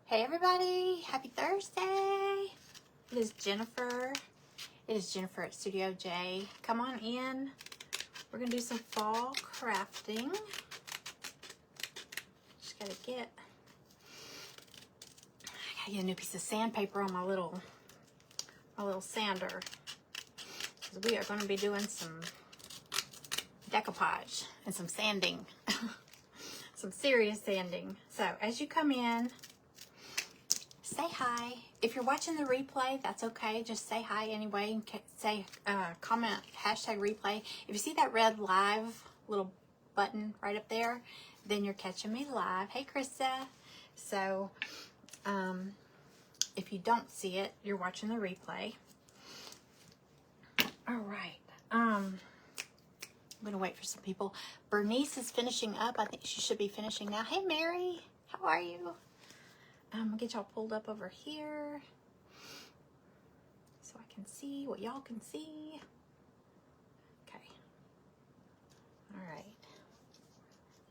Hey everybody, happy Thursday. It is Jennifer. It is Jennifer at Studio J. Come on in. We're gonna do some fall crafting. Just gotta get a new piece of sandpaper on my little sander. Because we are gonna be doing some decoupage and some sanding. Some serious sanding. So as you come in, say hi. If you're watching the replay, that's okay. Just say hi anyway and say, comment, hashtag replay. If you see that red live little button right up there, then you're catching me live. Hey, Krista. So, if you don't see it, you're watching the replay. All right. I'm going to wait for some people. Bernice is finishing up. I think she should be finishing now. Hey, Mary. How are you? I'm gonna get y'all pulled up over here so I can see what y'all can see. Okay. All right.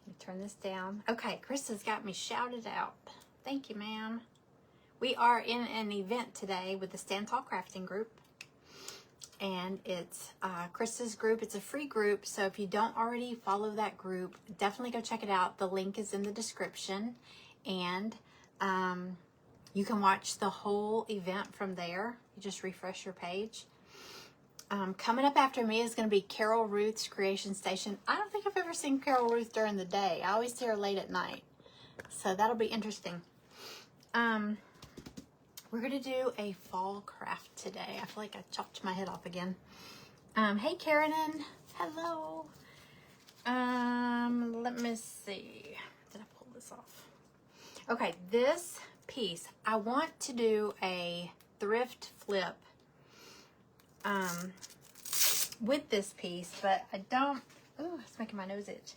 Let me turn this down. Okay, Krista's got me shouted out. Thank you, ma'am. We are in an event today with the Stand Tall Crafting group. And it's Krista's group. It's a free group. So if you don't already follow that group, definitely go check it out. The link is in the description. And you can watch the whole event from there. You just refresh your page. Coming up after me is going to be Carol Ruth's Creation Station. I don't think I've ever seen Carol Ruth during the day. I always see her late at night. So that'll be interesting. We're going to do a fall craft today. I feel like I chopped my head off again. Hey, Karen. Hello. Let me see. Did I pull this off? Okay, this piece, I want to do a thrift flip with this piece, but I don't, oh, it's making my nose itch.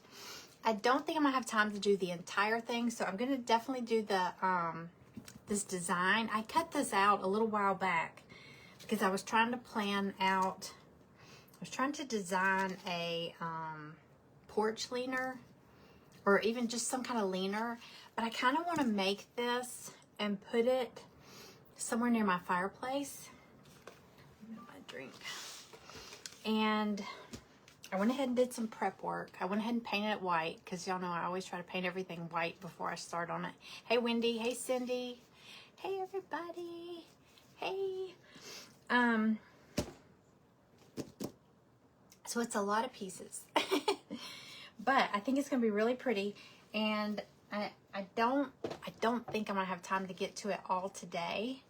I don't think I'm gonna have time to do the entire thing, so I'm gonna definitely do the, this design. I cut this out a little while back because I was trying to plan out, I was trying to design a porch leaner or even just some kind of leaner. But I kind of want to make this and put it somewhere near my fireplace. My drink. And I went ahead and did some prep work. I went ahead and painted it white because y'all know I always try to paint everything white before I start on it. Hey, Wendy. Hey, Cindy. Hey, everybody. Hey. So it's a lot of pieces. But I think it's going to be really pretty. And I don't think I'm gonna have time to get to it all today,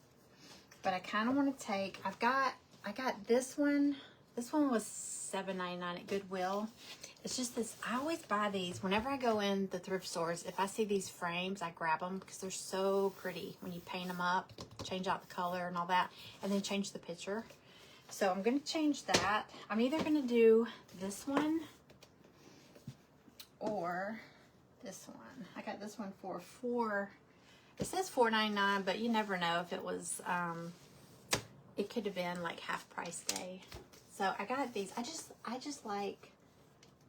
but I kind of want to take. I got this one. This one was $7.99 at Goodwill. It's just this. I always buy these whenever I go in the thrift stores. If I see these frames, I grab them because they're so pretty when you paint them up, change out the color and all that, and then change the picture. So I'm gonna change that. I'm either gonna do this one or this one. I got this one for it says $4.99, but you never know if it was it could have been like half price day. So I got these. I just like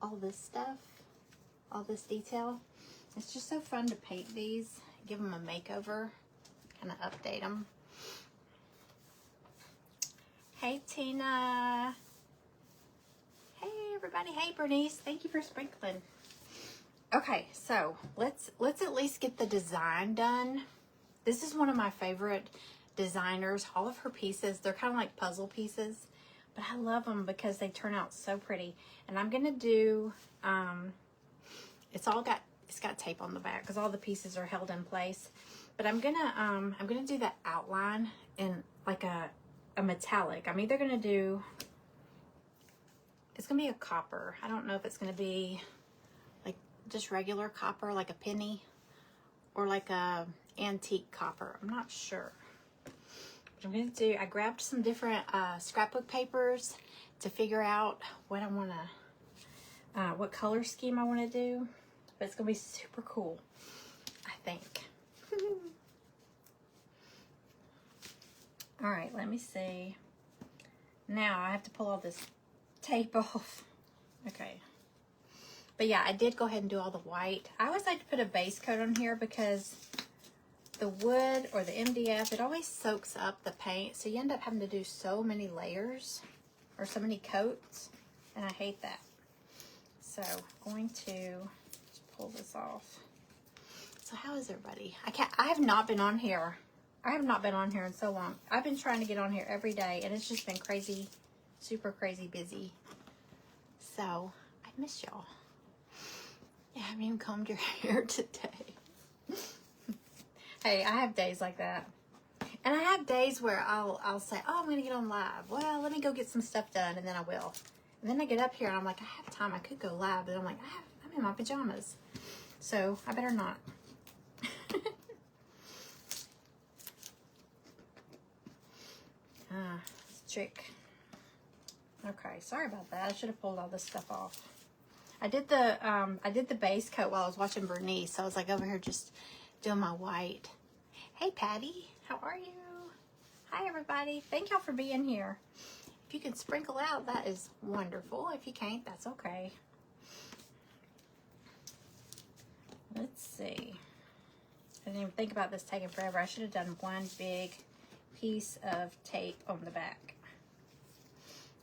all this stuff, all this detail. It's just so fun to paint these, give them a makeover, kind of update them. Hey, Tina. Hey, everybody. Hey, Bernice. Thank you for sprinkling. Okay, so let's at least get the design done. This is one of my favorite designers. All of her pieces, they're kind of like puzzle pieces, but I love them because they turn out so pretty. And I'm gonna do, it's got tape on the back because all the pieces are held in place. But I'm gonna do the outline in like a metallic. I'm either gonna do, it's gonna be a copper. I don't know if it's gonna be just regular copper, like a penny, or like a antique copper. I'm not sure. But I'm gonna do, I grabbed some different scrapbook papers to figure out what I wanna, what color scheme I wanna do. But it's gonna be super cool, I think. All right, let me see. Now I have to pull all this tape off. Okay. But yeah, I did go ahead and do all the white. I always like to put a base coat on here because the wood or the MDF, it always soaks up the paint, so you end up having to do so many layers or so many coats, and I hate that. So I'm going to just pull this off. So how is everybody? I have not been on here. I have not been on here in so long. I've been trying to get on here every day, and it's just been crazy, super crazy busy. So I miss y'all. Yeah, I haven't even combed your hair today. Hey, I have days like that. And I have days where I'll say, oh, I'm going to get on live. Well, let me go get some stuff done, and then I will. And then I get up here, and I'm like, I have time. I could go live, but I'm like, I'm in my pajamas. So I better not. It's a trick. Okay, sorry about that. I should have pulled all this stuff off. I did the base coat while I was watching Bernice. So I was like over here just doing my white. Hey Patty, how are you? Hi everybody. Thank y'all for being here. If you can sprinkle out, that is wonderful. If you can't, that's okay. Let's see. I didn't even think about this taking forever. I should have done one big piece of tape on the back.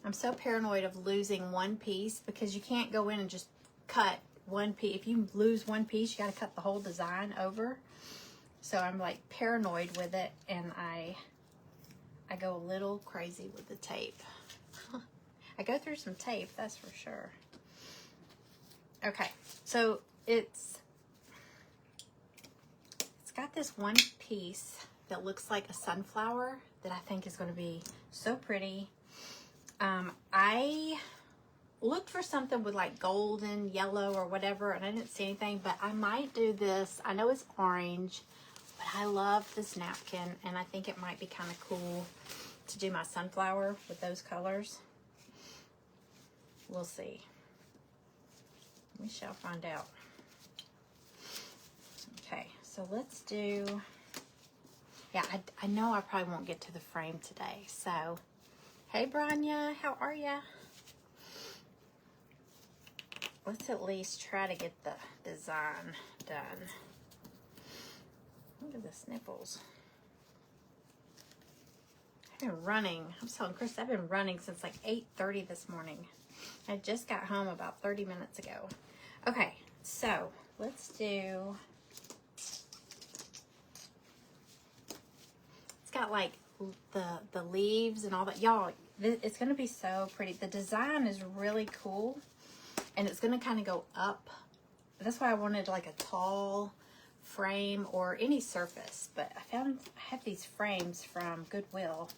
I'm so paranoid of losing one piece because you can't go in and just cut one piece. If you lose one piece, you got to cut the whole design over. So I'm like paranoid with it, and I go a little crazy with the tape. I go through some tape, that's for sure. Okay, so it's got this one piece that looks like a sunflower that I think is going to be so pretty. I looked for something with like golden, yellow, or whatever, and I didn't see anything, but I might do this. I know it's orange, but I love this napkin, and I think it might be kind of cool to do my sunflower with those colors. We'll see. We shall find out. Okay, so let's do, yeah, I know I probably won't get to the frame today, so, hey Branya, how are ya? Let's at least try to get the design done. Look at the sniffles. I've been running. I'm telling Chris, I've been running since like 8:30 this morning. I just got home about 30 minutes ago. Okay, so let's do, it's got like the leaves and all that. Y'all, it's going to be so pretty. The design is really cool, and it's going to kind of go up. That's why I wanted like a tall frame or any surface, but I have these frames from Goodwill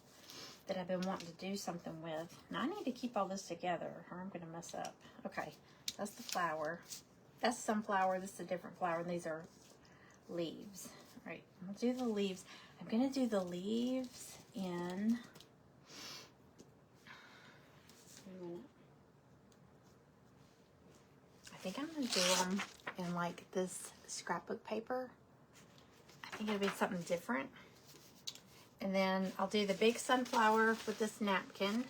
that I've been wanting to do something with. Now I need to keep all this together or I'm going to mess up. Okay, that's the flower. That's sunflower. This is a different flower, and these are leaves. All right, I'll do the leaves. I'm going to do the leaves in, I think I'm going to do them in like this scrapbook paper. I think it'll be something different. And then I'll do the big sunflower with this napkin.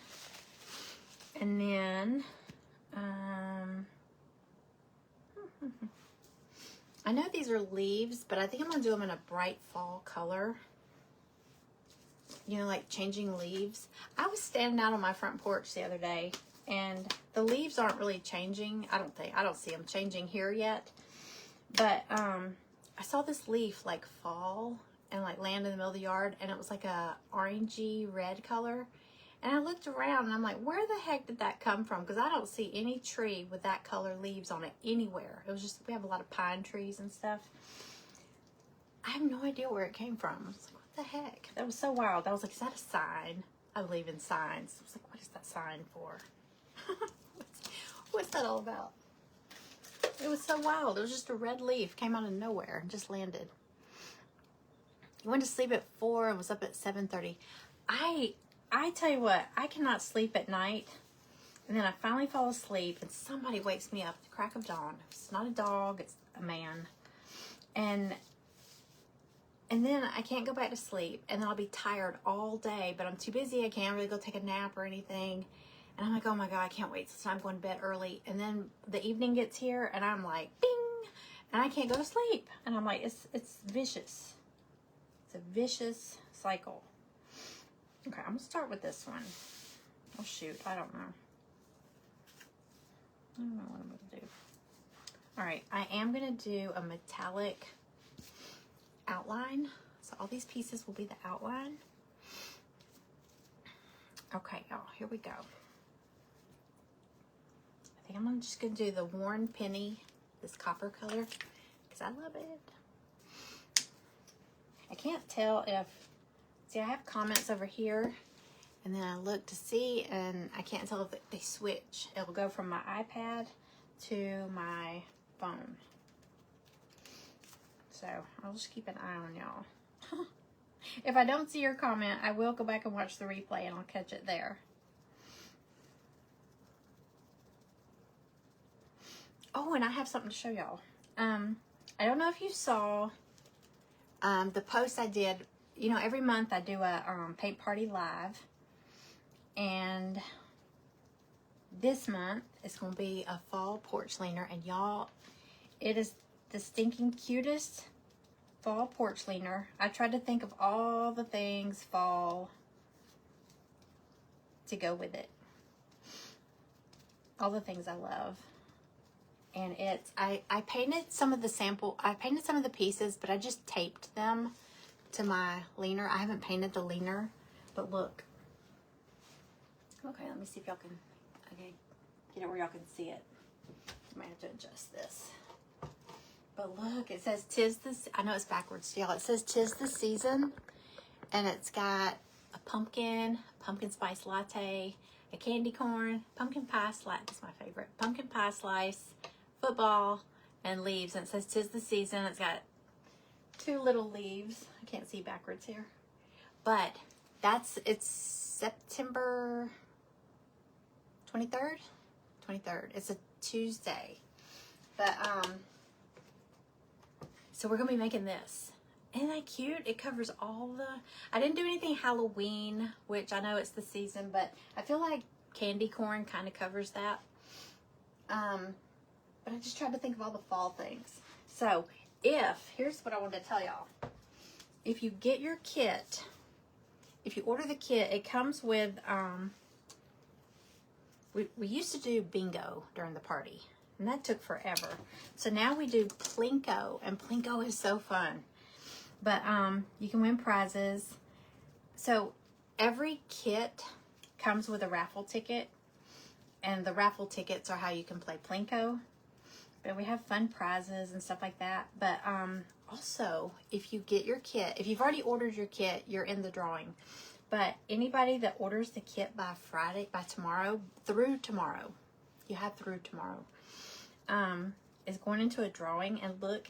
And then, I know these are leaves, but I think I'm going to do them in a bright fall color. You know, like changing leaves. I was standing out on my front porch the other day, and the leaves aren't really changing. I don't see them changing here yet. But I saw this leaf like fall and like land in the middle of the yard, and it was like a orangey red color. And I looked around and I'm like, where the heck did that come from? Because I don't see any tree with that color leaves on it anywhere. It was just, we have a lot of pine trees and stuff. I have no idea where it came from. I was like, what the heck? That was so wild. I was like, is that a sign? I believe in signs. I was like, what is that sign for? What's that all about? It was so wild. It was just a red leaf, came out of nowhere and just landed. I went to sleep at 4 and was up at 7:30. I tell you what, I cannot sleep at night. And then I finally fall asleep and somebody wakes me up at the crack of dawn. It's not a dog, it's a man. And then I can't go back to sleep, and then I'll be tired all day, but I'm too busy. I can't really go take a nap or anything. And I'm like, oh my God, I can't wait. So I'm going to bed early. And then the evening gets here and I'm like, bing, and I can't go to sleep. And I'm like, it's vicious. It's a vicious cycle. Okay, I'm gonna start with this one. Oh shoot, I don't know. I don't know what I'm gonna do. All right, I am gonna do a metallic outline. So all these pieces will be the outline. Okay, y'all, here we go. I think I'm just gonna do the worn penny, this copper color, because I love it. I can't tell if, see, I have comments over here, and then I look to see, and I can't tell if they switch. It'll go from my iPad to my phone. So I'll just keep an eye on y'all. If I don't see your comment, I will go back and watch the replay, and I'll catch it there. Oh, and I have something to show y'all. I don't know if you saw the post I did. You know, every month I do a paint party live, and this month it's going to be a fall porch leaner, and y'all, it is the stinking cutest fall porch leaner. I tried to think of all the things fall to go with it, all the things I love. And it's, I painted some of the sample, I painted some of the pieces, but I just taped them to my leaner. I haven't painted the leaner, but look. Okay, let me see if y'all can, okay, get it where y'all can see it. I might have to adjust this. But look, it says "'Tis the," I know it's backwards, y'all. It says "'Tis the season," and it's got a pumpkin spice latte, a candy corn, pumpkin pie slice. That's my favorite. Pumpkin pie slice, football, and leaves. And it says "'Tis the season." It's got 2 little leaves. I can't see backwards here, but it's September 23rd. It's a Tuesday, but so we're gonna be making this. Isn't that cute? It covers all the, I didn't do anything Halloween, which I know it's the season, but I feel like candy corn kind of covers that. But I just tried to think of all the fall things. So here's what I wanted to tell y'all. If you get your kit, if you order the kit, it comes with, we used to do bingo during the party, and that took forever. So now we do Plinko, and Plinko is so fun. But you can win prizes. So every kit comes with a raffle ticket, and the raffle tickets are how you can play Plinko. But we have fun prizes and stuff like that. But also, if you get your kit, if you've already ordered your kit, you're in the drawing. But anybody that orders the kit by tomorrow, through tomorrow, you have through tomorrow, is going into a drawing. And look,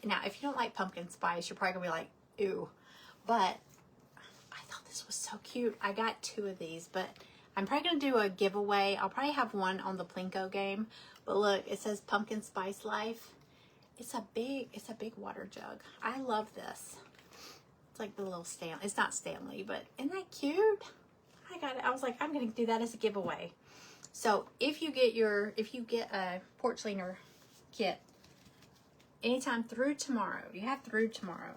now if you don't like pumpkin spice, you're probably gonna be like, ew. But I thought this was so cute. I got 2 of these, but I'm probably gonna do a giveaway. I'll probably have one on the Plinko game. But look, it says Pumpkin Spice Life. It's a big water jug. I love this. It's like the little Stanley. It's not Stanley, but isn't that cute? I got it. I was like, I'm gonna do that as a giveaway. So if you get a porch leaner kit, anytime through tomorrow, you have through tomorrow.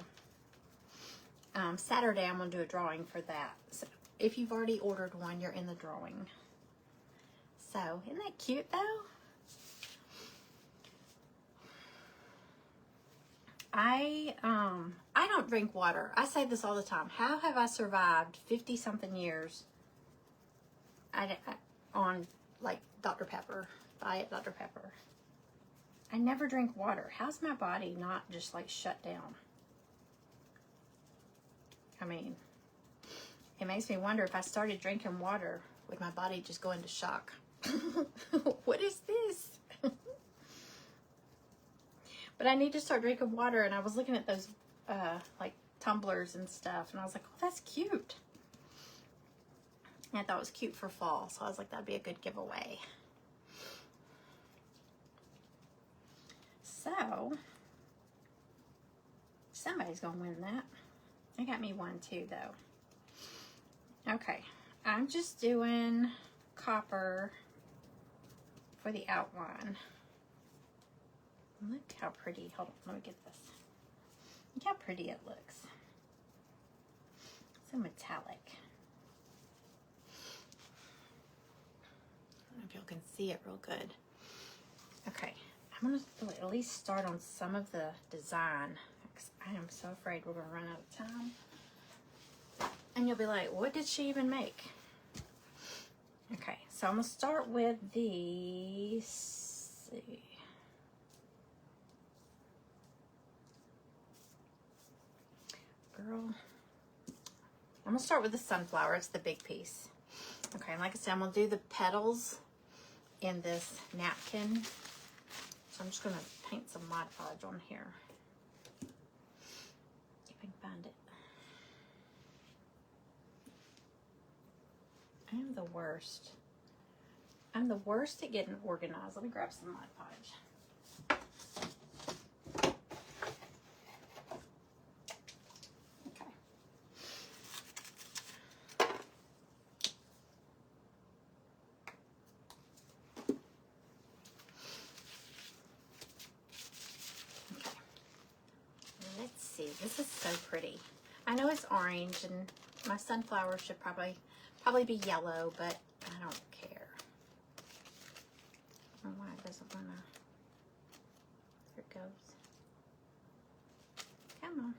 Saturday I'm gonna do a drawing for that. So if you've already ordered one, you're in the drawing. So isn't that cute though? I don't drink water. I say this all the time. How have I survived 50 something years on like Dr. Pepper, Diet Dr. Pepper? I never drink water. How's my body not just like shut down? I mean, it makes me wonder if I started drinking water, would my body just go into shock? What is this? But I need to start drinking water, and I was looking at those like tumblers and stuff, and I was like, oh, that's cute. And I thought it was cute for fall, so I was like, that'd be a good giveaway. So somebody's gonna win that. I got me one too, though. Okay, I'm just doing copper for the outline. Look how pretty. Hold on, let me get this. Look how pretty it looks. So metallic. I don't know if y'all can see it real good. Okay, I'm going to at least start on some of the design. I am so afraid we're going to run out of time. And you'll be like, what did she even make? Okay, so I'm going to start with the, let's see. Girl, I'm going to start with the sunflower. It's the big piece. Okay, and like I said, I'm going to do the petals in this napkin. So I'm just going to paint some Mod Podge on here. If I can find it. I am the worst. I'm the worst at getting organized. Let me grab some Mod Podge. Let's see. This is so pretty. I know it's orange, and my sunflower should probably be yellow, but I don't care. I don't know why it doesn't want to. There it goes. Come on.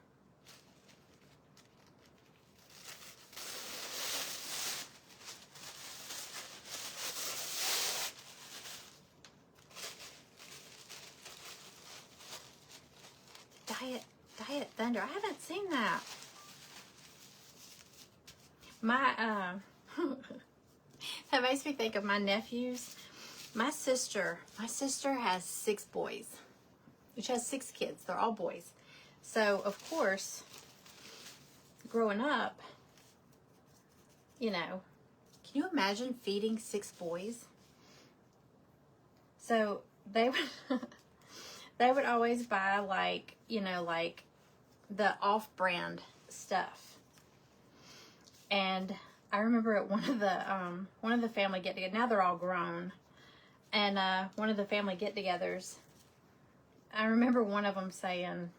Diet Thunder. I haven't seen that. My that makes me think of my nephews. My sister has 6 boys. She has 6 kids. They're all boys. So of course, growing up, you know, can you imagine feeding 6 boys? So they would they would always buy, like, you know, like the off-brand stuff. And I remember at one of the family get-togethers, now they're all grown, and one of the family get-togethers, I remember one of them saying,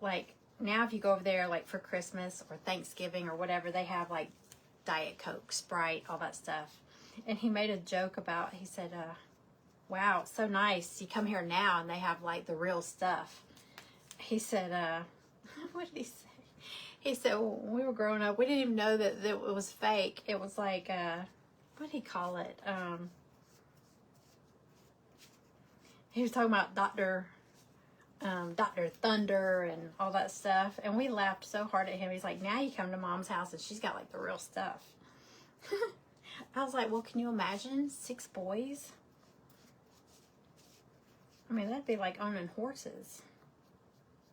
like, now if you go over there, like, for Christmas or Thanksgiving or whatever, they have, like, Diet Coke, Sprite, all that stuff. And he made a joke about, he said, wow, it's so nice. You come here now and they have, like, the real stuff. He said, what did he say? He said, when we were growing up, we didn't even know that it was fake. It was like, what did he call it? He was talking about Dr. Thunder and all that stuff. And we laughed so hard at him. He's like, now you come to Mom's house and she's got, like, the real stuff. I was like, well, can you imagine 6 boys? I mean, that'd be like owning horses.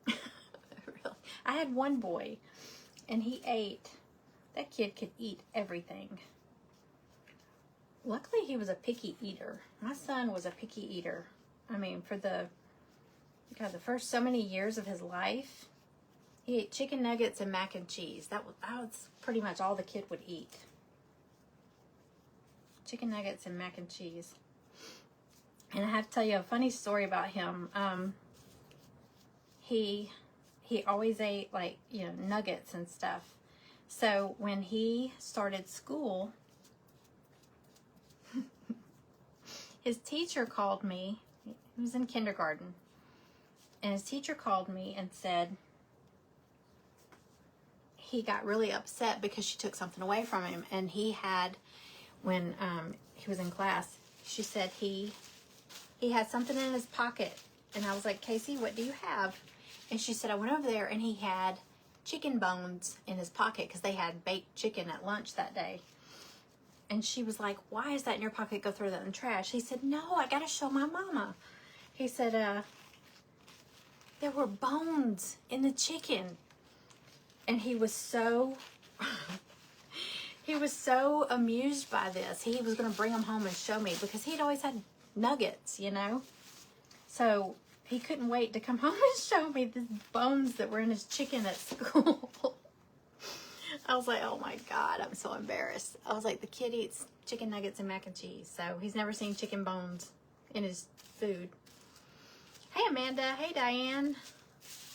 Really. I had one boy, and he ate. That kid could eat everything. Luckily, he was a picky eater. My son was a picky eater. I mean, for the first so many years of his life, he ate chicken nuggets and mac and cheese. That was pretty much all the kid would eat. Chicken nuggets and mac and cheese. And I have to tell you a funny story about him. He always ate, like, you know, nuggets and stuff. So when he started school, his teacher called me. He was in kindergarten. And his teacher called me and said he got really upset because she took something away from him. And he had, when he was in class, she said he had something in his pocket. And I was like, Casey, what do you have? And she said, I went over there and he had chicken bones in his pocket because they had baked chicken at lunch that day. And she was like, why is that in your pocket? Go throw that in the trash. He said, no, I got to show my mama. He said, there were bones in the chicken. And he was so, he was so amused by this. He was going to bring them home and show me because he'd always had nuggets, you know. So he couldn't wait to come home and show me the bones that were in his chicken at school. I was like, oh my God, I'm so embarrassed. I was like, the kid eats chicken nuggets and mac and cheese, so he's never seen chicken bones in his food. Hey, Amanda. Hey, Diane.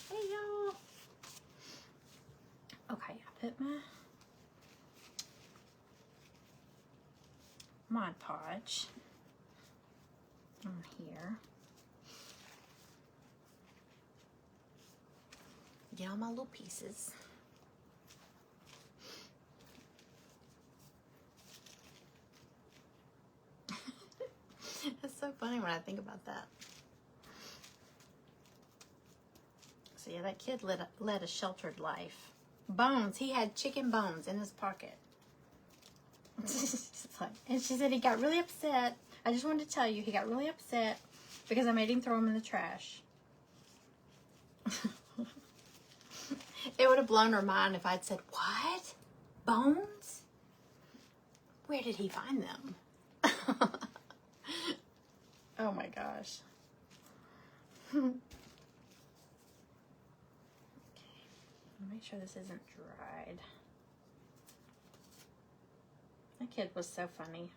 Hey, y'all. Okay, I put my Mod Podge on here. Get all my little pieces. It's so funny when I think about that. So yeah, that kid led a sheltered life. Bones, he had chicken bones in his pocket. And she said he got really upset. I just wanted to tell you, he got really upset because I made him throw them in the trash. It would have blown her mind if I'd said, what? Bones? Where did he find them? Oh my gosh. Okay. Make sure this isn't dried. That kid was so funny.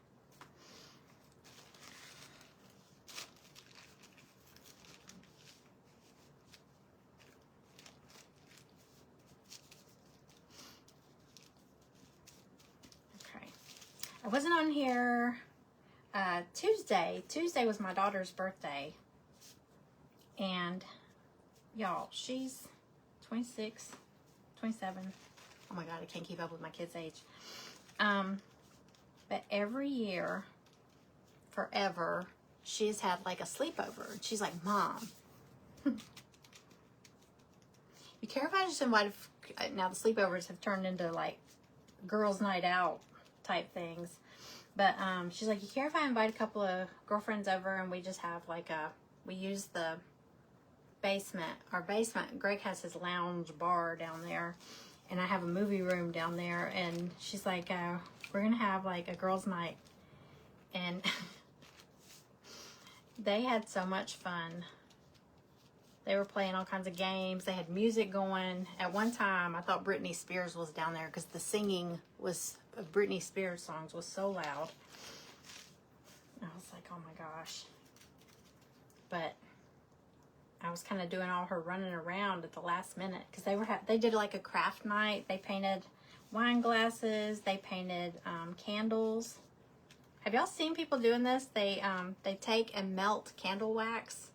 Okay. I wasn't on here Tuesday. Tuesday was my daughter's birthday. And y'all, she's 26, 27. Oh my God, I can't keep up with my kid's age. But every year, forever, she's had like a sleepover. She's like, Mom, you care if I just invite, now the sleepovers have turned into like girls' night out type things. But she's like, you care if I invite a couple of girlfriends over and we just have like we use the basement, our basement. Greg has his lounge bar down there. And I have a movie room down there. And she's like, we're going to have like a girls' night. And they had so much fun. They were playing all kinds of games. They had music going. At one time, I thought Britney Spears was down there because the singing was of Britney Spears songs was so loud. I was like, oh my gosh. But I was kind of doing all her running around at the last minute because they did like a craft night. They painted wine glasses. They painted candles. Have y'all seen people doing this? They take and melt candle wax,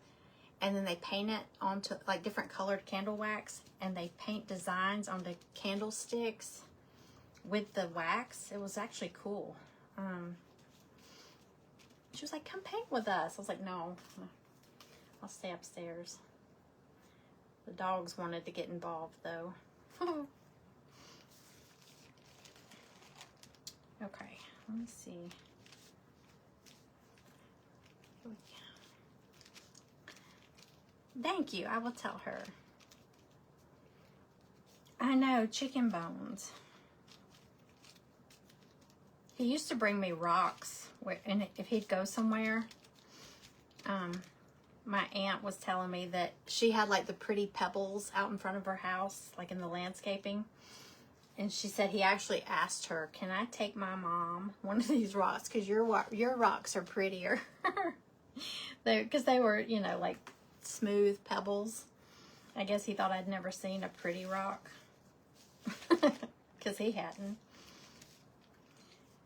and then they paint it onto like different colored candle wax, and they paint designs on the candlesticks with the wax. It was actually cool. She was like, come paint with us. I was like, no, I'll stay upstairs. The dogs wanted to get involved though. Okay, let me see. Thank you, I will tell her. I know, chicken bones. He used to bring me rocks, and if he'd go somewhere, my aunt was telling me that she had like the pretty pebbles out in front of her house, like in the landscaping. And she said he actually asked her, can I take my mom one of these rocks? Because your rocks are prettier. Because they were, you know, like smooth pebbles. I guess he thought I'd never seen a pretty rock. Because he hadn't.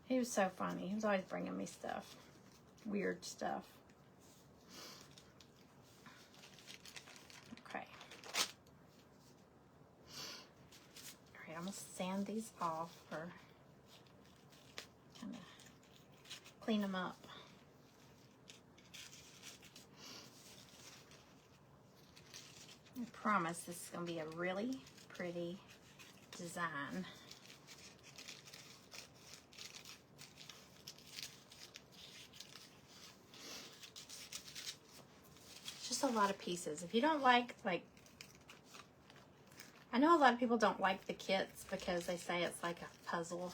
He was so funny. He was always bringing me stuff. Weird stuff. Okay. Alright, I'm going to sand these off or kind of clean them up. I promise this is going to be a really pretty design. Just a lot of pieces. If you don't like, I know a lot of people don't like the kits because they say it's like a puzzle.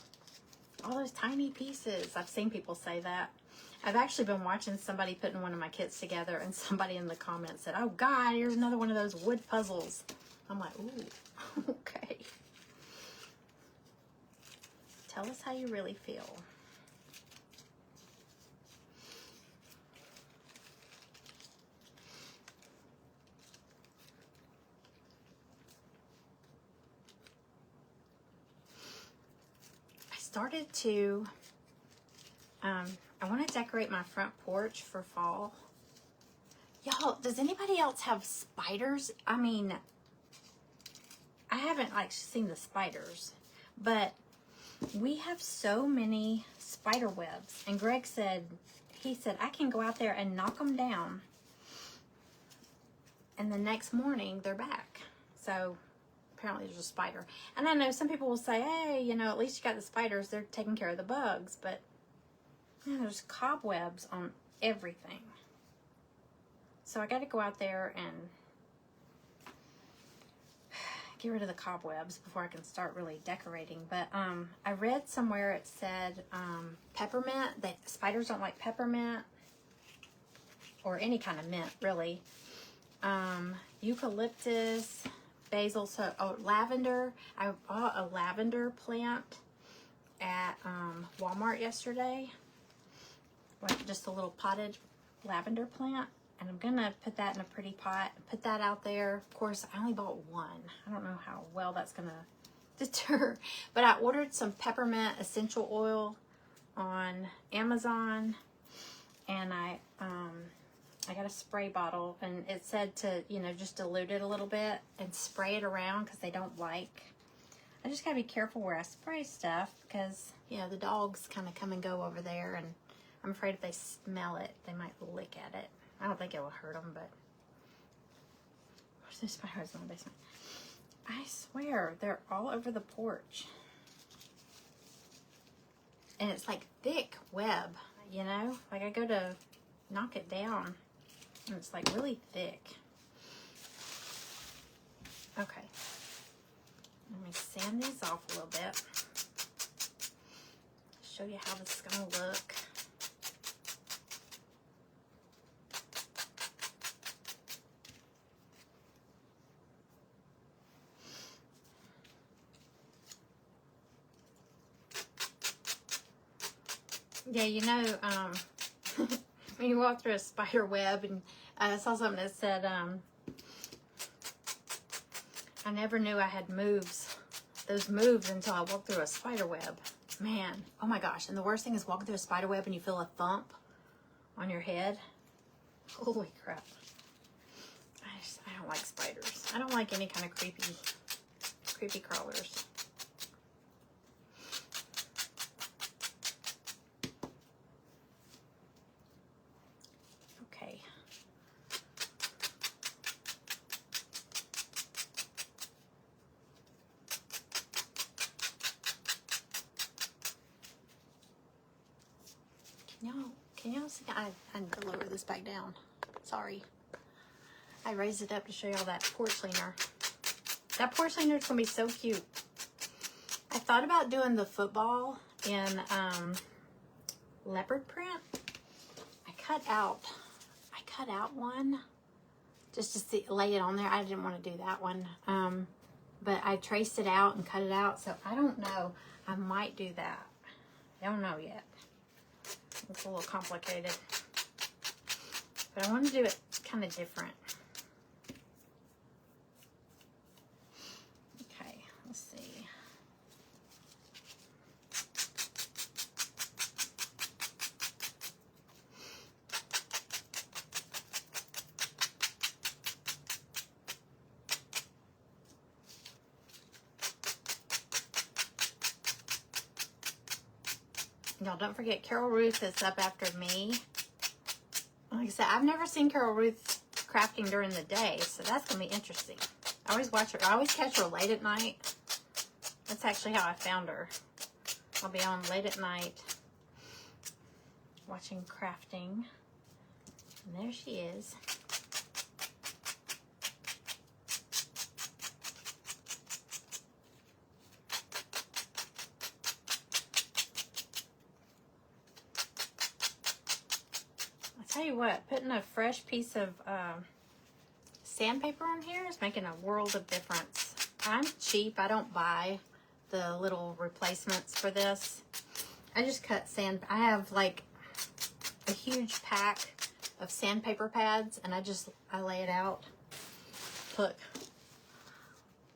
All those tiny pieces. I've seen people say that. I've actually been watching somebody putting one of my kits together, and somebody in the comments said, oh God, here's another one of those wood puzzles. I'm like, ooh, okay. Tell us how you really feel. started to, I want to decorate my front porch for fall. Y'all, does anybody else have spiders? I mean, I haven't like seen the spiders, but we have so many spider webs. And Greg said, he said, I can go out there and knock them down. And the next morning they're back. So apparently there's a spider. And I know some people will say, hey, you know, at least you got the spiders. They're taking care of the bugs. But man, there's cobwebs on everything. So I got to go out there and get rid of the cobwebs before I can start really decorating. But I read somewhere it said peppermint, that spiders don't like peppermint or any kind of mint really. Eucalyptus, basil, so lavender. I bought a lavender plant at Walmart yesterday. Like just a little potted lavender plant. And I'm going to put that in a pretty pot, put that out there. Of course, I only bought one. I don't know how well that's going to deter. But I ordered some peppermint essential oil on Amazon. And I got a spray bottle. And it said to, you know, just dilute it a little bit and spray it around because they don't like. I just got to be careful where I spray stuff because, you know, the dogs kind of come and go over there. And I'm afraid if they smell it, they might lick at it. I don't think it will hurt them, but there's spiders in my basement. I swear, they're all over the porch. And it's like thick web, you know? Like I go to knock it down, and it's like really thick. Okay. Let me sand these off a little bit. Show you how this is going to look. Yeah, you know, when you walk through a spider web, and I saw something that said, I never knew I had those moves until I walked through a spider web. Man, oh my gosh. And the worst thing is walking through a spider web and you feel a thump on your head. Holy crap. I don't like spiders. I don't like any kind of creepy crawlers. Can y'all see? I need to lower this back down. Sorry. I raised it up to show y'all that porch cleaner. That porch cleaner is going to be so cute. I thought about doing the football in leopard print. I cut out one just to lay it on there. I didn't want to do that one. But I traced it out and cut it out. So I don't know. I might do that. I don't know yet. It's a little complicated, but I want to do it kind of different. Okay, let's see. Y'all don't forget Carol Ruth is up after me. Like I said, I've never seen Carol Ruth crafting during the day, so that's going to be interesting. I always watch her. I always catch her late at night. That's actually how I found her. I'll be on late at night watching crafting. And there she is. Tell you what, putting a fresh piece of sandpaper on here is making a world of difference. I'm cheap. I don't buy the little replacements for this. I just cut sand. I have like a huge pack of sandpaper pads, and I lay it out. Look,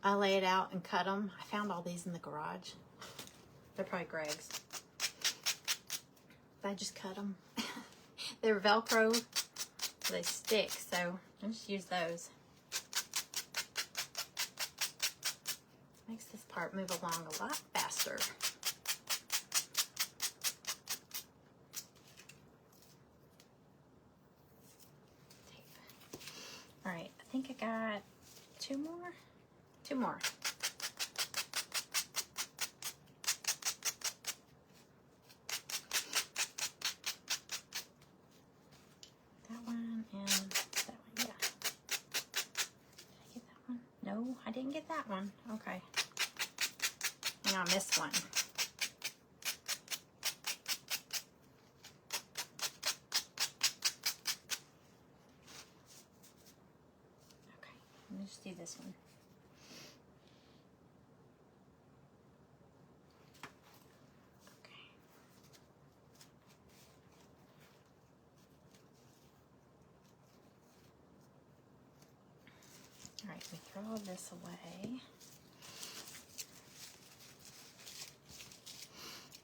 I lay it out and cut them. I found all these in the garage. They're probably Greg's. I just cut them. They're Velcro. They stick, so I'll just use those. Makes this part move along a lot faster. All right, I think I got two more. Two more. That one and that one, yeah. Did I get that one? No, I didn't get that one. Okay. And I missed one. Okay, let me just do this one. Okay. All right, we throw all this away.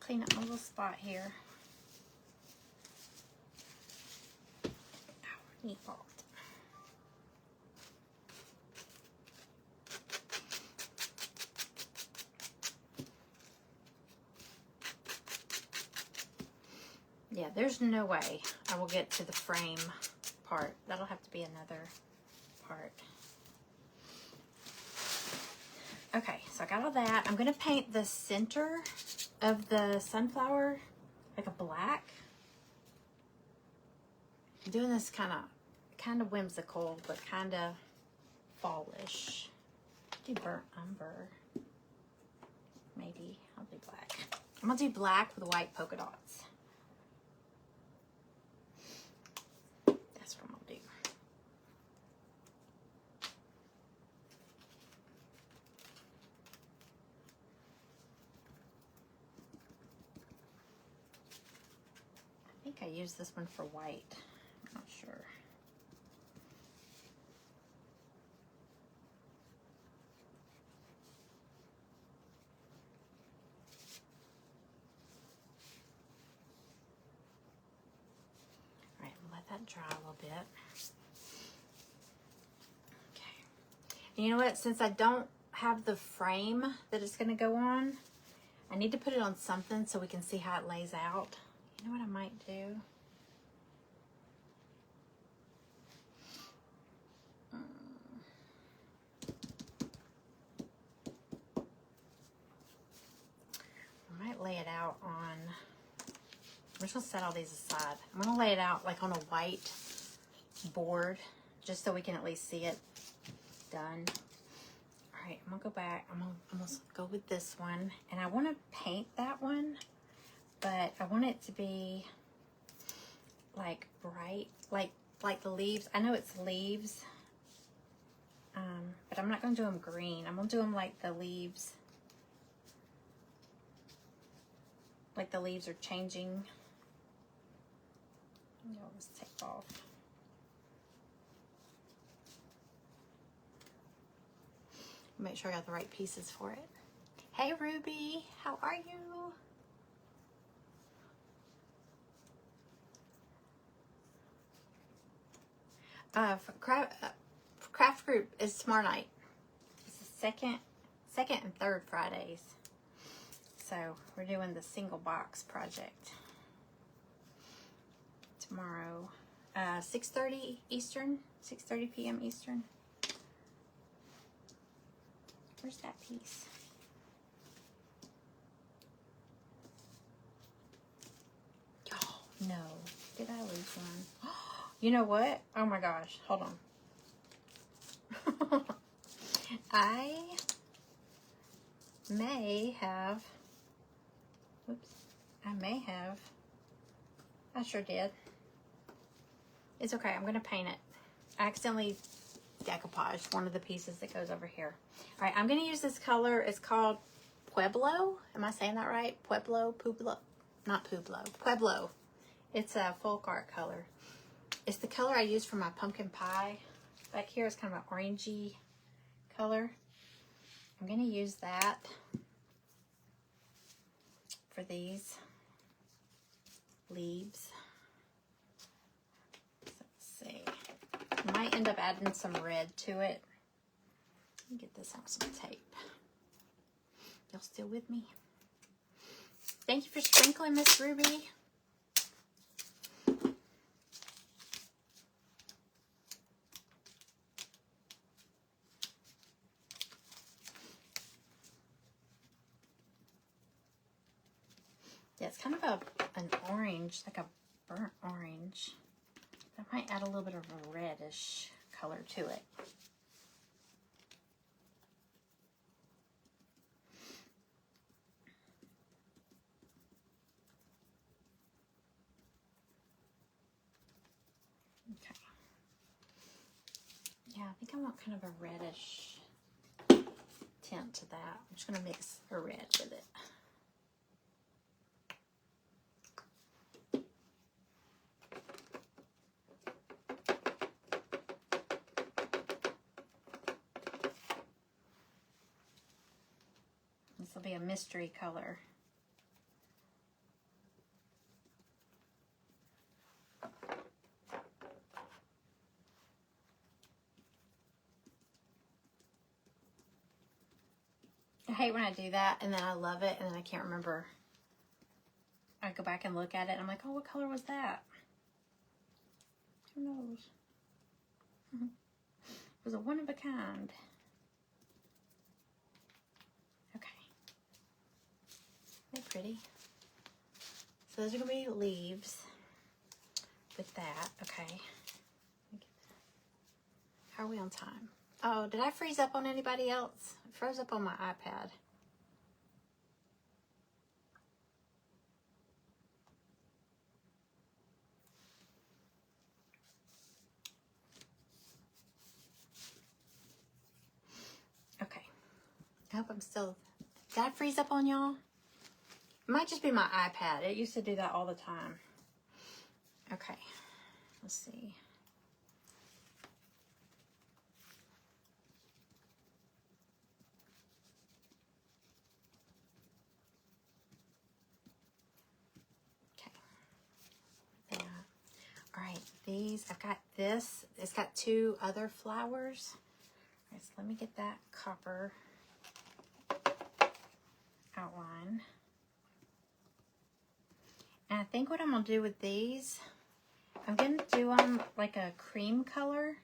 Clean up my little spot here. Ow, knee fault. Yeah, there's no way I will get to the frame part. That'll have to be another part. Okay, so I got all that. I'm gonna paint the center of the sunflower like a black. I'm doing this kind of whimsical, but kind of fallish. Do burnt umber. Maybe I'll do black. I'm gonna do black with white polka dots. That's what I'm gonna do. I think I used this one for white. I'm not sure. All right, let that dry a little bit. Okay. And you know what? Since I don't have the frame that it's going to go on, I need to put it on something so we can see how it lays out. You know what I might do? I might lay it out on, I'm just gonna set all these aside. I'm gonna lay it out like on a white board, just so we can at least see it done. All right, I'm gonna go back. I'm gonna go with this one, and I want to paint that one, but I want it to be like bright, like the leaves. I know it's leaves, but I'm not gonna do them green. I'm gonna do them like the leaves. Like the leaves are changing. I'll just take off. Make sure I got the right pieces for it. Hey Ruby, how are you? Craft group is tomorrow night. It's the second and third Fridays. So we're doing the single box project tomorrow, 6:30 Eastern, 6:30 p.m. Eastern. Where's that piece? Oh no, did I lose one? You know what? Oh my gosh, hold on. I may have. Oops, I sure did. It's okay, I'm gonna paint it. I accidentally decoupaged one of the pieces that goes over here. All right, I'm gonna use this color. It's called Pueblo. Am I saying that right? Pueblo. Not Pueblo. Pueblo. It's a folk art color. It's the color I used for my pumpkin pie. Back here is kind of an orangey color. I'm gonna use that. for these leaves. So let's see. I might end up adding some red to it. Let me get this on some tape. Y'all still with me? Thank you for sprinkling, Miss Ruby. Yeah, it's kind of an orange, like a burnt orange. I might add a little bit of a reddish color to it. Okay. Yeah, I think I want kind of a reddish tint to that. I'm just going to mix a red with it. This will be a mystery color. I hate when I do that and then I love it and then I can't remember. I go back and look at it and I'm like, oh, what color was that? Who knows? It was a one of a kind. Okay. They're pretty. So those are going to be leaves with that. Okay. How are we on time? Oh, did I freeze up on anybody else? It froze up on my iPad. Okay. I hope I'm still... Did I freeze up on y'all? It might just be my iPad. It used to do that all the time. Okay. Let's see. Okay. All right. These, I've got this. It's got two other flowers. All right, so let me get that copper outline. And I think what I'm going to do with these, I'm going to do them like a cream color.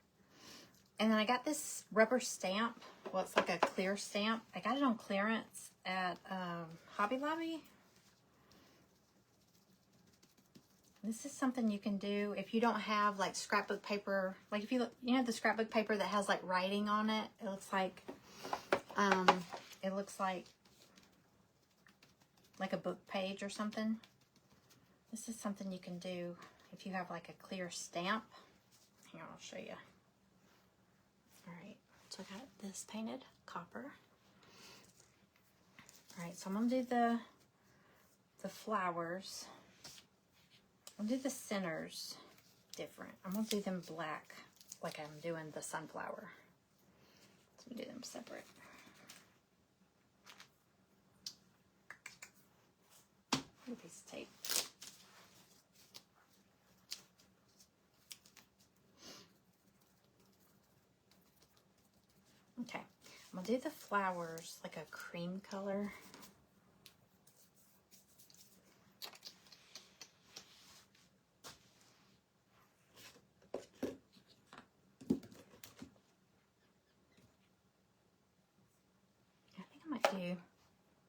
And then I got this rubber stamp. Well, it's like a clear stamp. I got it on clearance at Hobby Lobby. This is something you can do if you don't have like scrapbook paper. Like if you know the scrapbook paper that has like writing on it. It looks like a book page or something. This is something you can do if you have like a clear stamp. Hang on, I'll show you. All right, so I got this painted copper. All right, so I'm gonna do the flowers. I'll do the centers different. I'm gonna do them black like I'm doing the sunflower. So we do them separate. Look at piece of tape. Okay, I'm gonna do the flowers like a cream color.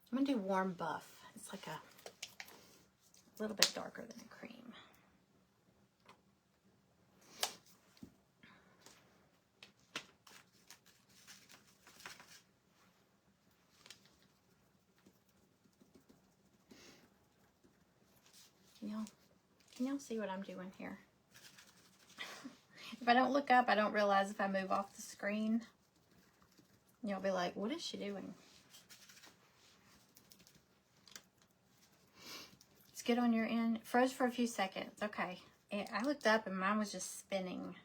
I'm gonna do warm buff. It's like a little bit darker than a cream. Can y'all see what I'm doing here? If I don't look up, I don't realize if I move off the screen. You'll be like, what is she doing? It's good on your end. Froze for a few seconds. Okay. I looked up and mine was just spinning.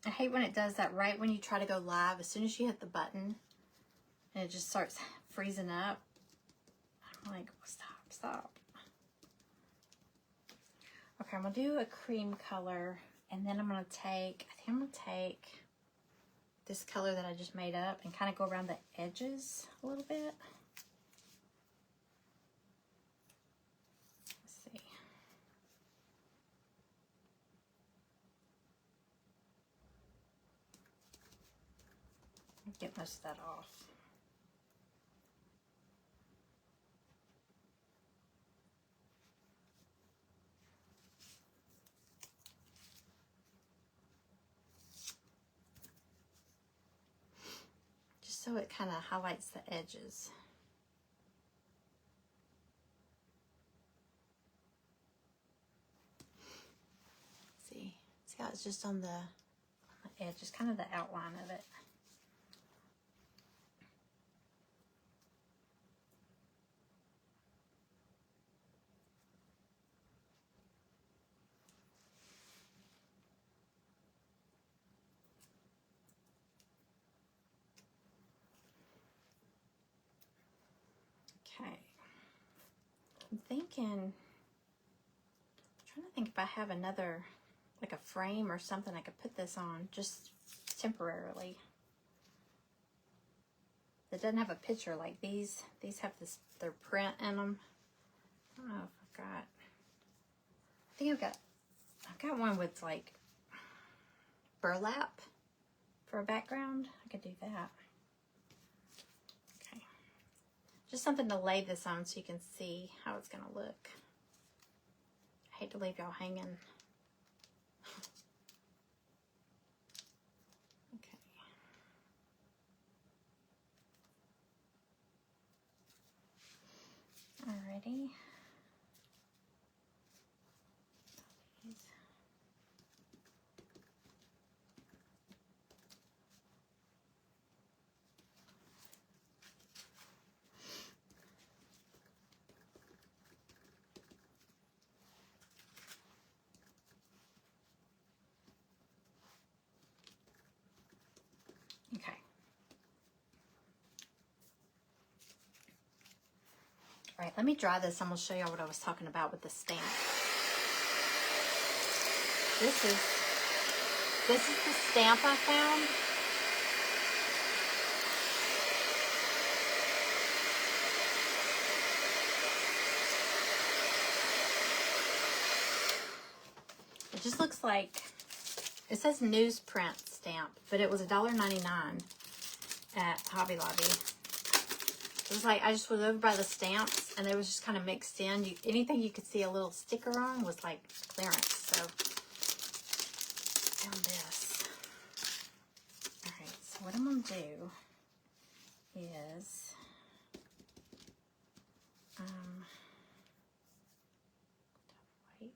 I hate when it does that right when you try to go live. As soon as you hit the button and it just starts freezing up. I'm like, stop. Okay, I'm going to do a cream color, and then I'm going to take, I think I'm going to take this color that I just made up and kind of go around the edges a little bit. Let's see. Get most of that off. Just so it kind of highlights the edges. See how it's just on the edge, just kind of the outline of it. Okay, I'm trying to think if I have another, like a frame or something I could put this on just temporarily. It doesn't have a picture like these. These have their print in them. I don't know if I've got, I think I've got one with like burlap for a background. I could do that. Okay. Just something to lay this on so you can see how it's gonna look. I hate to leave y'all hanging. Okay. Alrighty. Okay. All right, let me dry this. I'm going to show y'all what I was talking about with the stamp. This is the stamp I found. It just looks like, it says newsprint stamp, but it was $1.99 at Hobby Lobby. It was like, I just was over by the stamps and they was just kind of mixed in. Anything you could see a little sticker on was like clearance. So, I found this. All right, so what I'm going to do is, wait.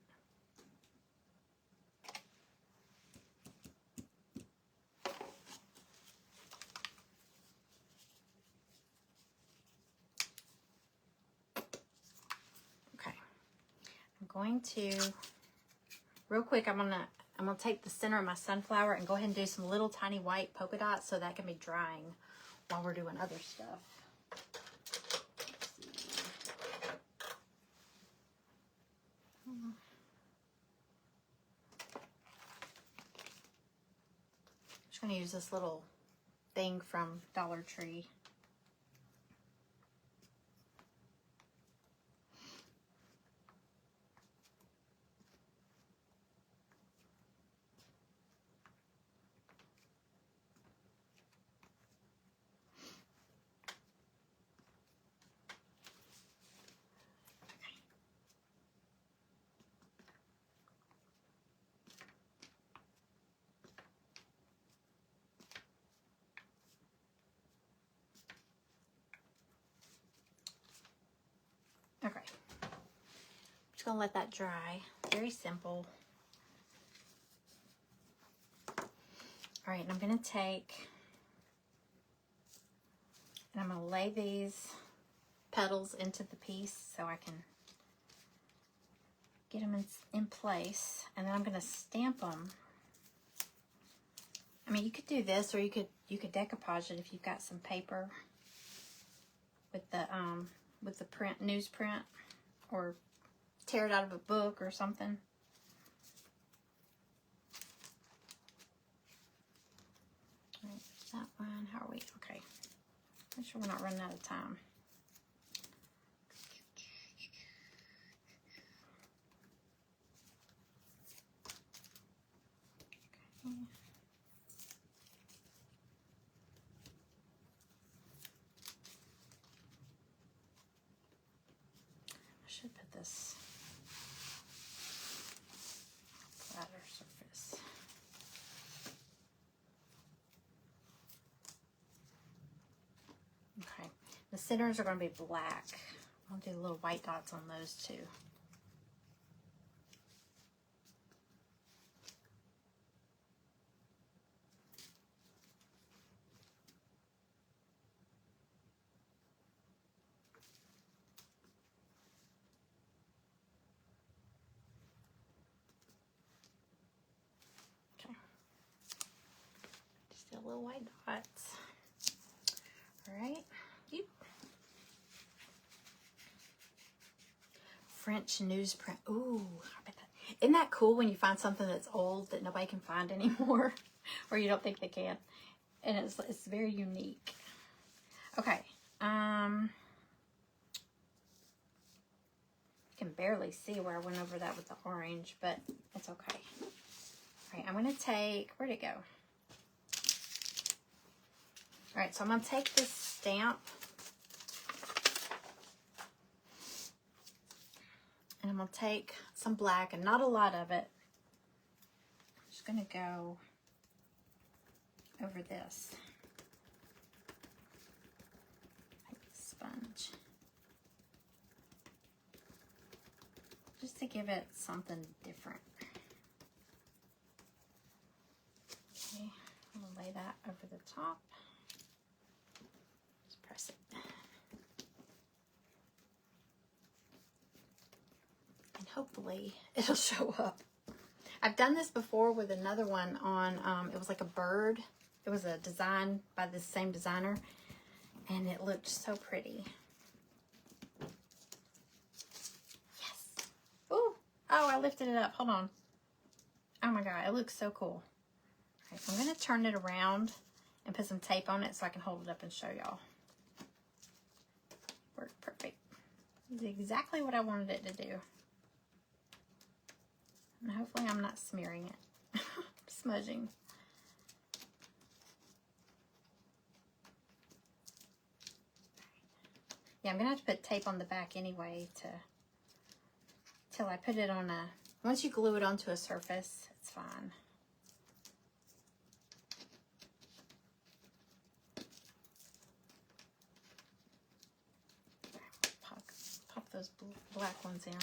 Okay, I'm going to, real quick, I'm gonna take the center of my sunflower and go ahead and do some little tiny white polka dots so that can be drying while we're doing other stuff. I'm just going to use this little thing from Dollar Tree. Okay, I'm just gonna let that dry. Very simple. All right, and I'm gonna take, and I'm gonna lay these petals into the piece so I can get them in place. And then I'm gonna stamp them I mean, you could do this, or you could decoupage it if you've got some paper with the print, newsprint, or tear it out of a book or something. All right, that one. How are we? Okay. Make sure we're not running out of time. Okay. I should put this flatter surface. Okay, the centers are going to be black. I'll do little white dots on those too. Okay, just a little white dots. All right. Yep. French newsprint. Ooh, I bet that. Isn't that cool when you find something that's old that nobody can find anymore, or you don't think they can, and it's very unique. Okay. You can barely see where I went over that with the orange, but it's okay. All right, I'm gonna take. Where'd it go? All right, so I'm gonna take this stamp. And I'm going to take some black, and not a lot of it. I'm just going to go over this. Like a sponge. Just to give it something different. Okay, I'm going to lay that over the top. Just press it. Hopefully it'll show up. I've done this before with another one on, it was like a bird. It was a design by the same designer, and it looked so pretty. Yes. Ooh. Oh, I lifted it up. Hold on. Oh my God, it looks so cool. All right, I'm going to turn it around and put some tape on it so I can hold it up and show y'all. Worked perfect. This is exactly what I wanted it to do. And hopefully I'm not smearing it. Smudging. Yeah, I'm going to have to put tape on the back anyway till I put it on a... Once you glue it onto a surface, it's fine. Pop those black ones in.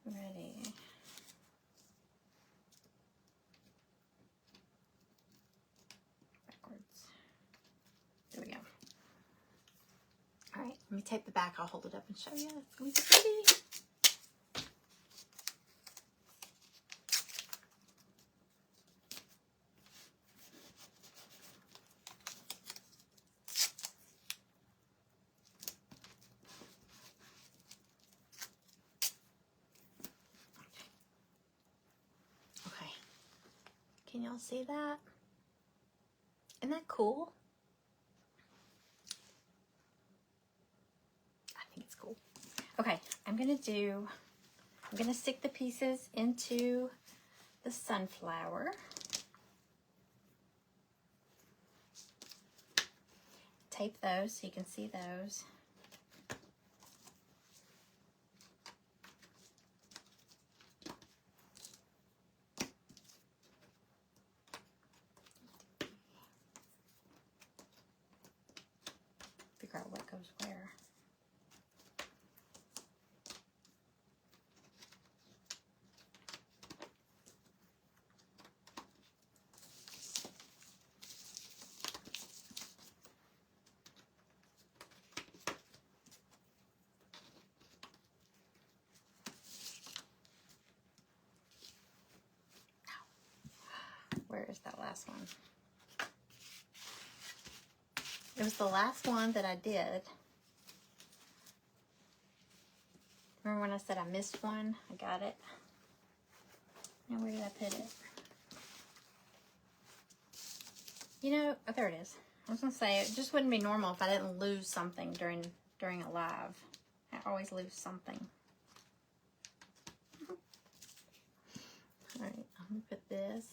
Ready. Backwards. There we go. All right, let me tape the back. I'll hold it up and show you. It's going to be so pretty. Okay. Can y'all see that? Isn't that cool? I think it's cool. Okay, I'm going to stick the pieces into the sunflower. Tape those so you can see those. figure out what goes where. Where is that last one? It was the last one that I did. Remember when I said I missed one? I got it. Now where did I put it? You know, oh, there it is. I was gonna say it just wouldn't be normal if I didn't lose something during a live. I always lose something. All right, I'm gonna put this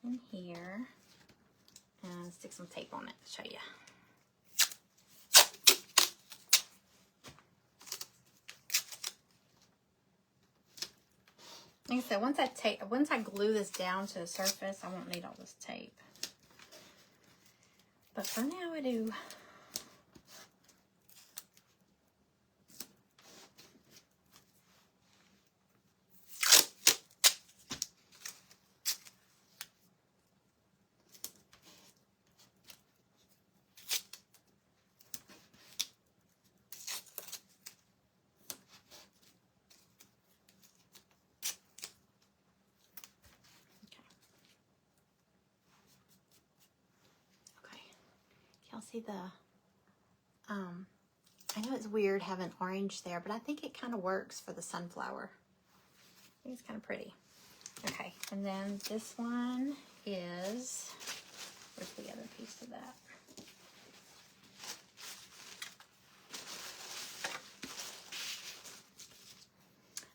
in here and stick some tape on it to show you. Like I said, once I glue this down to the surface, I won't need all this tape. But for now, I do. Y'all see the, I know it's weird having orange there, but I think it kind of works for the sunflower. I think it's kind of pretty. Okay, and then this one is, where's the other piece of that?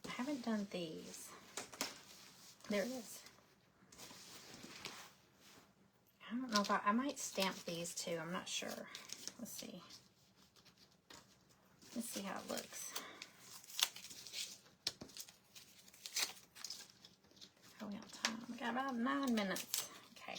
I haven't done these. There it is. I don't know if I might stamp these too. I'm not sure. Let's see. Let's see how it looks. How are we on time? We got about 9 minutes. Okay.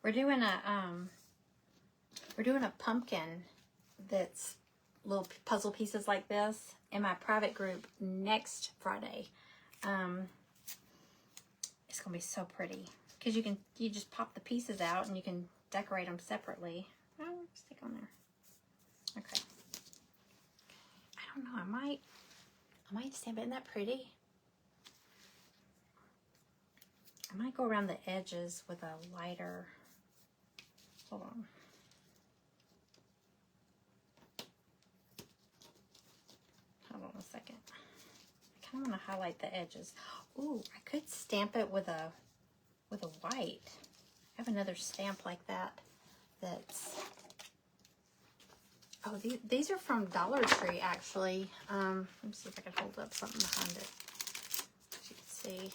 We're doing a pumpkin that's little puzzle pieces like this in my private group next Friday. It's gonna be so pretty because you just pop the pieces out and you can decorate them separately. Oh, stick on there. Okay. I don't know. I might stamp it. Isn't that pretty? I might go around the edges with a lighter. Hold on. Hold on a second. I kind of want to highlight the edges. Ooh, I could stamp it with a white. I have another stamp like that. That's. Oh, these are from Dollar Tree actually. Let me see if I can hold up something behind it. As you can see.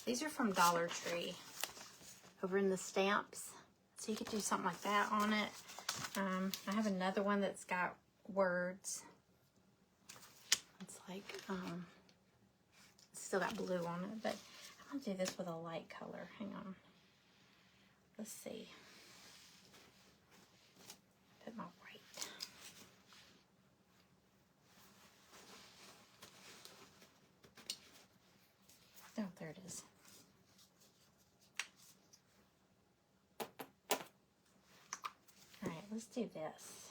These are from Dollar Tree over in the stamps. So you could do something like that on it. I have another one that's got words. It's like, it's still got blue on it, but I'm gonna do this with a light color. Hang on. Let's see. Put my white. Oh, there it is. Alright, let's do this.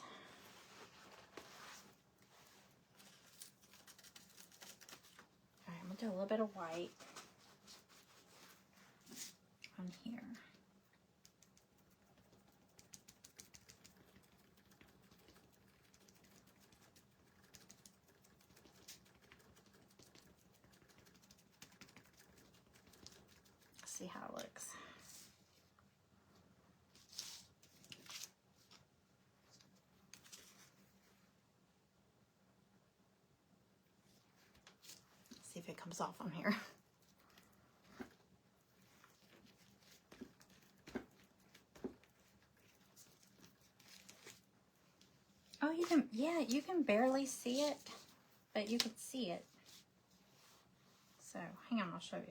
Alright, I'm going to do a little bit of white on here. See how it looks. see if it comes off on here. Oh, you can, yeah, you can barely see it, but you can see it. So, hang on, I'll show you.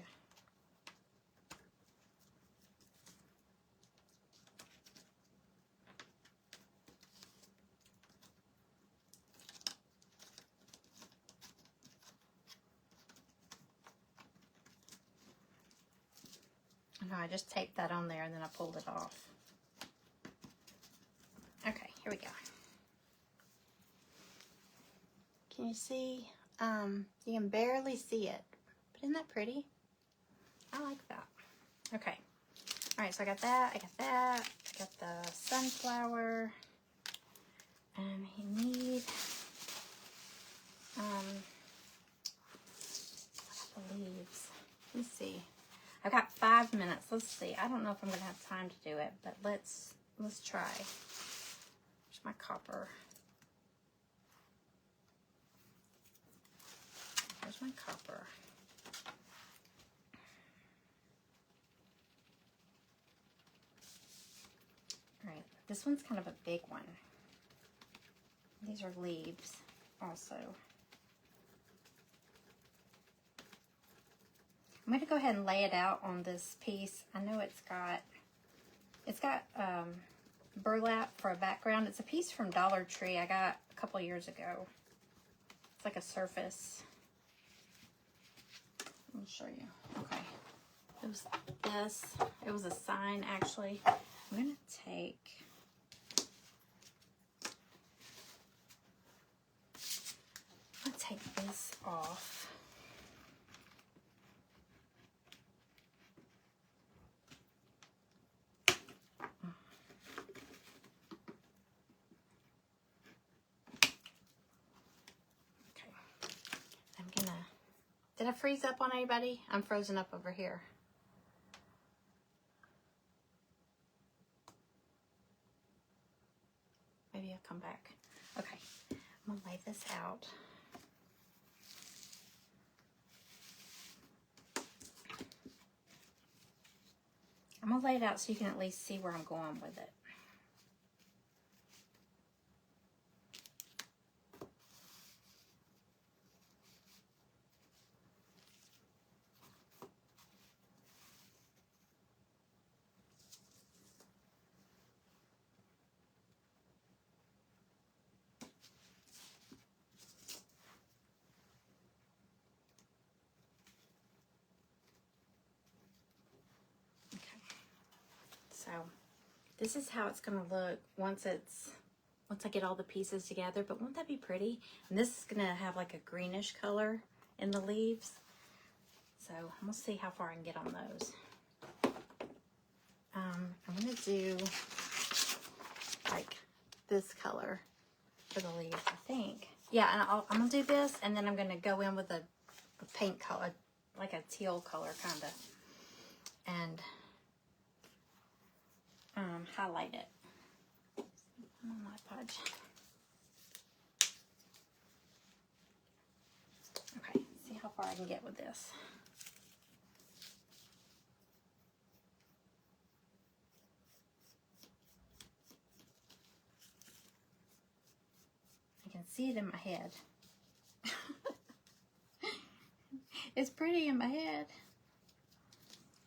No, I just taped that on there and then I pulled it off. Okay, here we go. Can you see? You can barely see it, but isn't that pretty? I like that. Okay. All right, so I got that, I got the sunflower, and you need, the leaves. Let's see. I've got 5 minutes. Let's see. I don't know if I'm gonna have time to do it, but let's try. There's my copper. There's my copper. All right, this one's kind of a big one. These are leaves also. I'm going to go ahead and lay it out on this piece. I know it's got burlap for a background. It's a piece from Dollar Tree I got a couple years ago. It's like a surface. Let me show you. Okay. It was this. It was a sign, actually. I'm going to take this off. Did I freeze up on anybody? I'm frozen up over here. Maybe I'll come back. Okay, I'm gonna lay this out. I'm gonna lay it out so you can at least see where I'm going with it. So this is how it's gonna look once I get all the pieces together, but won't that be pretty? And this is gonna have like a greenish color in the leaves. So I'm gonna see how far I can get on those. I'm gonna do like this color for the leaves, I think. Yeah, and I'm gonna do this, and then I'm gonna go in with a paint color, like a teal color kind of, and highlight it. Oh, my fudge. Okay, see how far I can get with this. I can see it in my head. It's pretty in my head.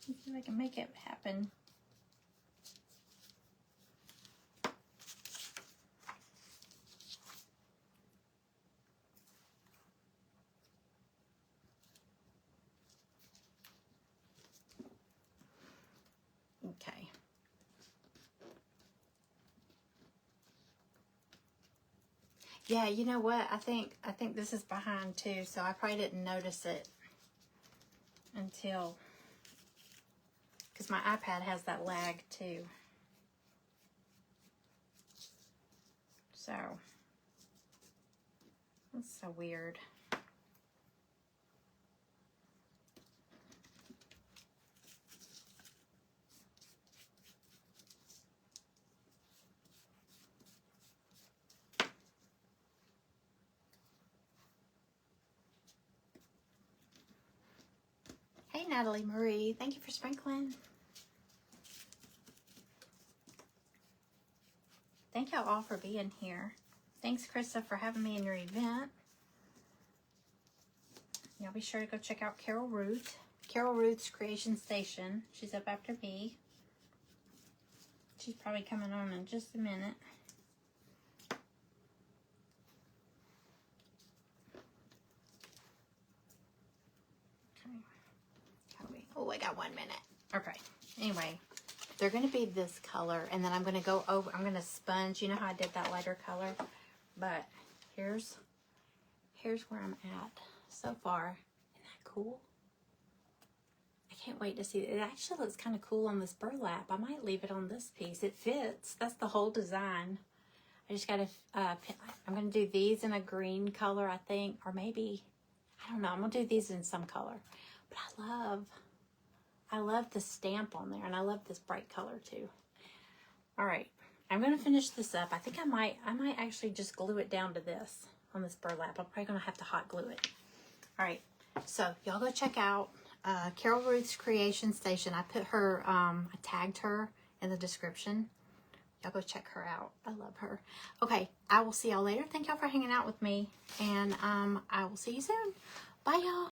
Let's see if I can make it happen. Okay. Yeah, you know what? I think this is behind too, so I probably didn't notice it until, because my iPad has that lag too. So that's so weird. Hey, Natalie Marie. Thank you for sprinkling. Thank y'all all for being here. Thanks, Krista, for having me in your event. Y'all be sure to go check out Carol Ruth. Carol Ruth's Creation Station. She's up after me. She's probably coming on in just a minute. Okay. Oh, I got 1 minute. Okay. Anyway, they're going to be this color, and then I'm going to go over, I'm going to sponge. You know how I did that lighter color? But here's where I'm at so far. Isn't that cool? I can't wait to see it. It actually looks kind of cool on this burlap. I might leave it on this piece. It fits. That's the whole design. I just got to, I'm going to do these in a green color, I think, or maybe, I don't know. I'm going to do these in some color. But I love the stamp on there, and I love this bright color too. All right, I'm going to finish this up. I think I might actually just glue it down to this on this burlap. I'm probably going to have to hot glue it. All right, so y'all go check out Carol Ruth's Creation Station. I put her, I tagged her in the description. Y'all go check her out. I love her. Okay, I will see y'all later. Thank y'all for hanging out with me, and I will see you soon. Bye, y'all.